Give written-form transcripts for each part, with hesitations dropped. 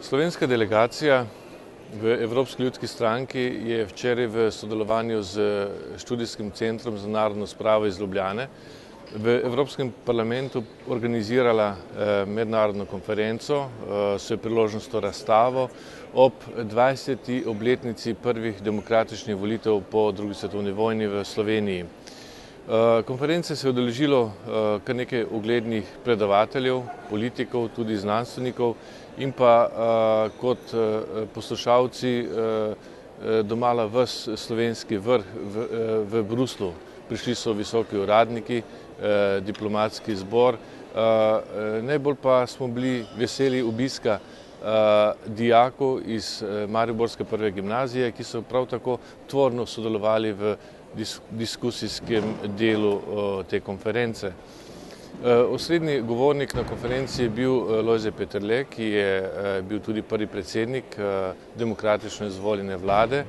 Slovenska delegacija v Evropski ljudski stranki je včeraj v sodelovanju z Študijskim centrom za narodno spravo iz Ljubljane v Evropskem parlamentu organizirala mednarodno konferenco s priložnostjo razstavo ob 20. obletnici prvih demokratičnih volitev po drugi svetovni vojni v Sloveniji. Konference se je udeležilo kar nekaj uglednih predavateljev, politikov, tudi znanstvenikov in pa kot poslušalci domala ves slovenski vrh v Bruslju. Prišli so visoki uradniki, diplomatski zbor, najbolj pa smo bili veseli obiska dijakov iz mariborske prve gimnazije, ki so prav tako tvorno sodelovali v diskusijskem delu te konference. Osrednji govornik na konferenci je bil Lojze Peterle, ki je bil tudi prvi predsednik demokratično izvoljene vlade,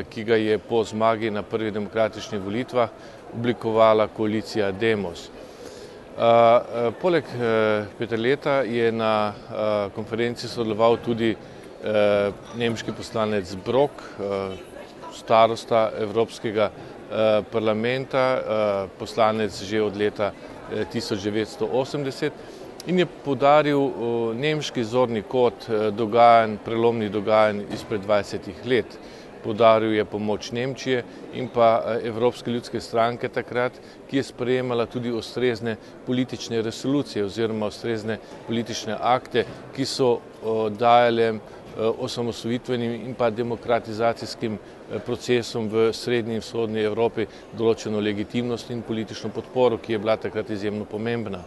ki ga je po zmagi na prvih demokratičnih volitvah oblikovala koalicija Demos. Poleg Peterleta je na konferenci sodeloval tudi nemški poslanec Brok, starosta Evropskega parlamenta, poslanec že od leta 1980 in je poudaril nemški zorni kot prelomnih dogajanj izpred 20 let. Poudaril je pomoč Nemčije in pa Evropske ljudske stranke takrat, ki je sprejemala tudi ustrezne politične resolucije oziroma ustrezne politične akte, ki so dajale osamosvojitvenim in pa demokratizacijskim procesom v srednji in vzhodni Evropi določeno legitimnost in politično podporo, ki je bila takrat izjemno pomembna.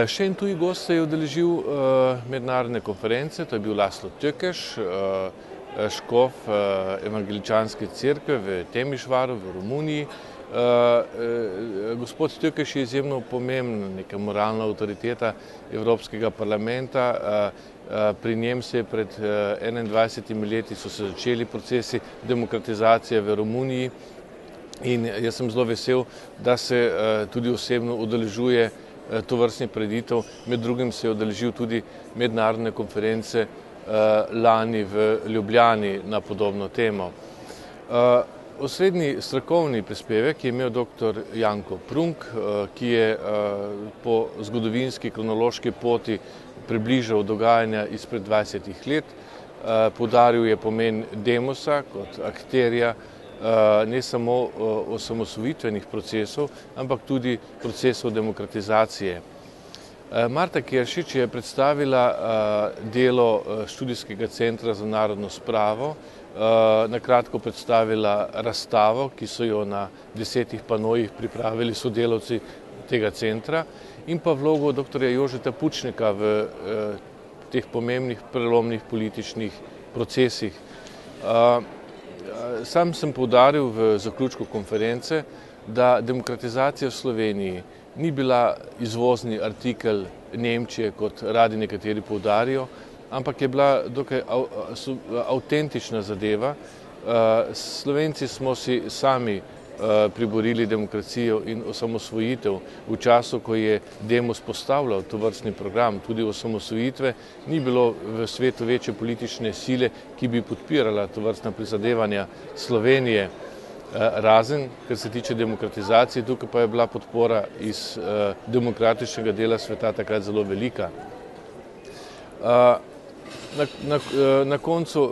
Še en tuji gost se je udeležil mednarodne konference, to je bil Laszlo Tökes, škof evangeličanske cerkve v Temišvaru v Romuniji. Gospod Tökes je izjemno pomembna, neka moralna avtoriteta Evropskega parlamenta. Pri njem se je pred 21 leti so se začeli procesi demokratizacije v Romuniji in jaz sem zelo vesel, da se tudi osebno udeležuje tovrstnih prireditev. Med drugim se je udeležil tudi mednarodne konference lani v Ljubljani na podobno temo. Osrednji strokovni prispevek je imel dr. Janko Prunk, ki je po zgodovinski kronološki poti približal dogajanja izpred 20 let. Poudaril je pomen Demosa kot akterja ne samo osamosvojitvenih procesov, ampak tudi procesov demokratizacije. Marta Keršič je predstavila delo Študijskega centra za narodno spravo, na kratko predstavila razstavo, ki so jo na 10 panojih pripravili sodelavci tega centra, in pa vlogo dr. Jožeta Pučnika v teh pomembnih prelomnih političnih procesih. Sam sem poudaril v zaključku konference, da demokratizacija v Sloveniji ni bila izvozni artikel Nemčije, kot radi nekateri poudarijo, ampak je bila dokaj avtentična zadeva. Slovenci smo si sami priborili demokracijo in osamosvojitev v času, ko je Demos postavljal tovrstni program, tudi osamosvojitve, ni bilo v svetu večje politične sile, ki bi podpirala tovrstna prizadevanja Slovenije. Razen, kar se tiče demokratizacije, tukaj pa je bila podpora iz demokratičnega dela sveta takrat zelo velika. Na koncu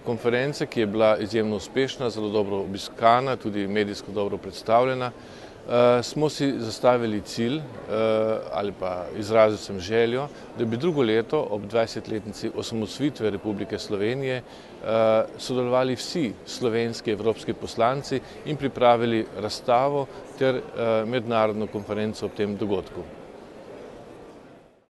konference, ki je bila izjemno uspešna, zelo dobro obiskana, tudi medijsko dobro predstavljena, smo si zastavili cilj ali pa izrazil sem željo, da bi drugo leto ob 20-letnici osamosvojitve Republike Slovenije sodelovali vsi slovenski evropski poslanci in pripravili razstavo ter mednarodno konferenco ob tem dogodku.